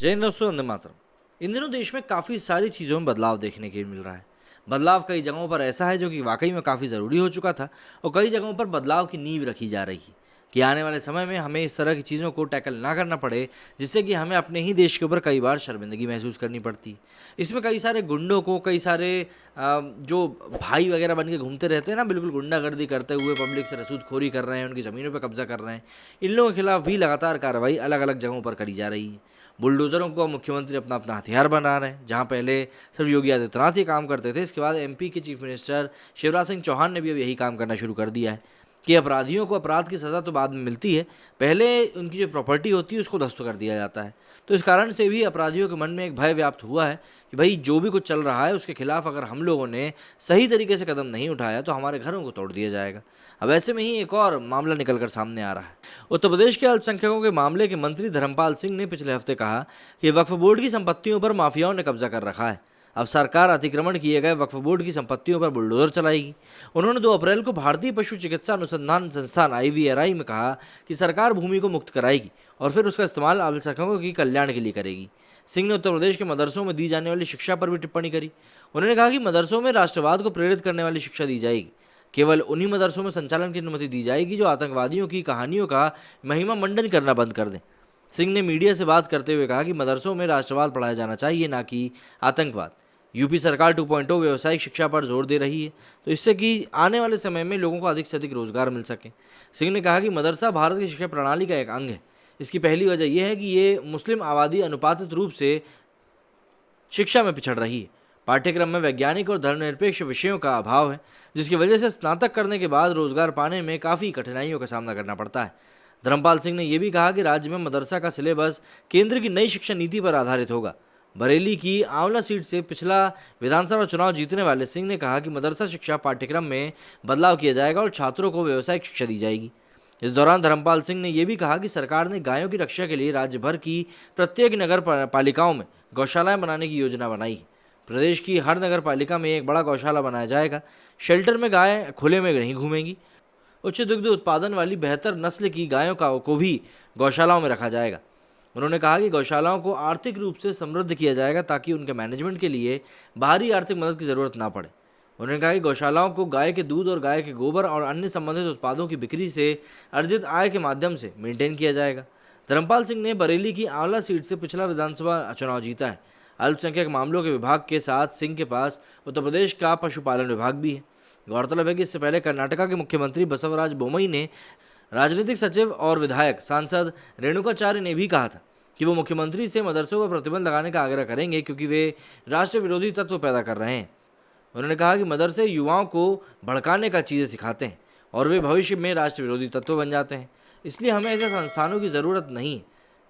जय हिंद दोस्तों, वंदे मातरम। इन दिनों देश में काफ़ी सारी चीज़ों में बदलाव देखने के मिल रहा है। बदलाव कई जगहों पर ऐसा है जो कि वाकई में काफ़ी ज़रूरी हो चुका था, और कई जगहों पर बदलाव की नींव रखी जा रही है कि आने वाले समय में हमें इस तरह की चीज़ों को टैकल ना करना पड़े, जिससे कि हमें अपने ही देश के ऊपर कई बार शर्मिंदगी महसूस करनी पड़ती है। इसमें कई सारे गुंडों को, कई सारे जो भाई वगैरह बन के घूमते रहते हैं ना, बिल्कुल गुंडागर्दी करते हुए पब्लिक से रसूखोरी कर रहे हैं, उनकी ज़मीनों पर कब्जा कर रहे हैं, इन लोगों के खिलाफ भी लगातार कार्रवाई अलग अलग जगहों पर करी जा रही है। बुलडोज़रों को मुख्यमंत्री अपना अपना हथियार बना रहे हैं। जहां पहले सिर्फ योगी आदित्यनाथ ही काम करते थे, इसके बाद एमपी के चीफ मिनिस्टर शिवराज सिंह चौहान ने भी अब यही काम करना शुरू कर दिया है कि अपराधियों को अपराध की सज़ा तो बाद में मिलती है, पहले उनकी जो प्रॉपर्टी होती है उसको ध्वस्त कर दिया जाता है। तो इस कारण से भी अपराधियों के मन में एक भय व्याप्त हुआ है कि भाई जो भी कुछ चल रहा है उसके खिलाफ अगर हम लोगों ने सही तरीके से कदम नहीं उठाया तो हमारे घरों को तोड़ दिया जाएगा। अब ऐसे में ही एक और मामला निकलकर सामने आ रहा है। उत्तर प्रदेश के अल्पसंख्यकों के मामले के मंत्री धर्मपाल सिंह ने पिछले हफ्ते कहा कि वक्फ बोर्ड की संपत्तियों पर माफियाओं ने कब्जा कर रखा है। अब सरकार अतिक्रमण किए गए वक्फ बोर्ड की संपत्तियों पर बुलडोजर चलाएगी। उन्होंने 2 अप्रैल को भारतीय पशु चिकित्सा अनुसंधान संस्थान IVRI में कहा कि सरकार भूमि को मुक्त कराएगी और फिर उसका इस्तेमाल अल्पसंख्यकों के कल्याण के लिए करेगी। सिंह ने उत्तर प्रदेश के मदरसों में दी जाने वाली शिक्षा पर भी टिप्पणी करी। उन्होंने कहा कि मदरसों में राष्ट्रवाद को प्रेरित करने वाली शिक्षा दी जाएगी। केवल उन्हीं मदरसों में संचालन की अनुमति दी जाएगी जो आतंकवादियों की कहानियों का महिमा मंडन करना बंद कर दें। सिंह ने मीडिया से बात करते हुए कहा कि मदरसों में राष्ट्रवाद पढ़ाया जाना चाहिए, ना कि आतंकवाद। यूपी सरकार 2.0 व्यावसायिक शिक्षा पर जोर दे रही है, तो इससे कि आने वाले समय में लोगों को अधिक से अधिक रोजगार मिल सके। सिंह ने कहा कि मदरसा भारत की शिक्षा प्रणाली का एक अंग है। इसकी पहली वजह यह है कि ये मुस्लिम आबादी अनुपातित रूप से शिक्षा में पिछड़ रही है। पाठ्यक्रम में वैज्ञानिक और धर्मनिरपेक्ष विषयों का अभाव है, जिसकी वजह से स्नातक करने के बाद रोजगार पाने में काफ़ी कठिनाइयों का सामना करना पड़ता है। धर्मपाल सिंह ने यह भी कहा कि राज्य में मदरसा का सिलेबस केंद्र की नई शिक्षा नीति पर आधारित होगा। बरेली की आंवला सीट से पिछला विधानसभा चुनाव जीतने वाले सिंह ने कहा कि मदरसा शिक्षा पाठ्यक्रम में बदलाव किया जाएगा और छात्रों को व्यावसायिक शिक्षा दी जाएगी। इस दौरान धर्मपाल सिंह ने यह भी कहा कि सरकार ने गायों की रक्षा के लिए राज्य भर की प्रत्येक नगर पालिकाओं में गौशालाएं बनाने की योजना बनाई है। प्रदेश की हर नगर पालिका में एक बड़ा गौशाला बनाया जाएगा। शेल्टर में गायें खुले में नहीं घूमेंगी। उच्च दुग्ध उत्पादन वाली बेहतर नस्ल की गायों को भी गौशालाओं में रखा जाएगा। उन्होंने कहा कि गौशालाओं को आर्थिक रूप से समृद्ध किया जाएगा ताकि उनके मैनेजमेंट के लिए बाहरी आर्थिक मदद की ज़रूरत ना पड़े। उन्होंने कहा कि गौशालाओं को गाय के दूध और गाय के गोबर और अन्य संबंधित उत्पादों की बिक्री से अर्जित आय के माध्यम से मेंटेन किया जाएगा। धर्मपाल सिंह ने बरेली की आंवला सीट से पिछला विधानसभा चुनाव जीता है। अल्पसंख्यक मामलों के विभाग के साथ सिंह के पास उत्तर प्रदेश का पशुपालन विभाग भी है। गौरतलब है कि इससे पहले कर्नाटका के मुख्यमंत्री बसवराज बोमई ने राजनीतिक सचिव और विधायक सांसद रेणुकाचार्य ने भी कहा था कि वो मुख्यमंत्री से मदरसों पर प्रतिबंध लगाने का आग्रह करेंगे, क्योंकि वे राष्ट्र विरोधी तत्व पैदा कर रहे हैं। उन्होंने कहा कि मदरसे युवाओं को भड़काने का चीज़ें सिखाते हैं और वे भविष्य में राष्ट्र विरोधी तत्व बन जाते हैं, इसलिए हमें ऐसे संस्थानों की ज़रूरत नहीं है।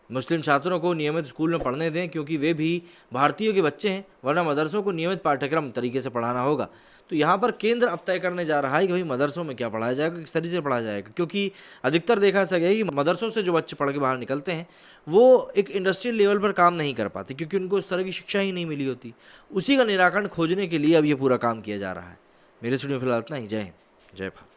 मुस्लिम छात्रों को नियमित स्कूल में पढ़ने दें, क्योंकि वे भी भारतीयों के बच्चे हैं, वरना मदरसों को नियमित पाठ्यक्रम तरीके से पढ़ाना होगा। तो यहाँ पर केंद्र अब तय करने जा रहा है कि भाई मदरसों में क्या पढ़ाया जाएगा, किस तरीके से पढ़ाया जाएगा, क्योंकि अधिकतर देखा सके कि मदरसों से जो बच्चे पढ़ के बाहर निकलते हैं वो एक इंडस्ट्रियल लेवल पर काम नहीं कर पाते, क्योंकि उनको उस तरह की शिक्षा ही नहीं मिली होती। उसी का निराकरण खोजने के लिए अब ये पूरा काम किया जा रहा है। मेरे स्टूडियो फिलहाल इतना ही। जय हिंद, जय भारत।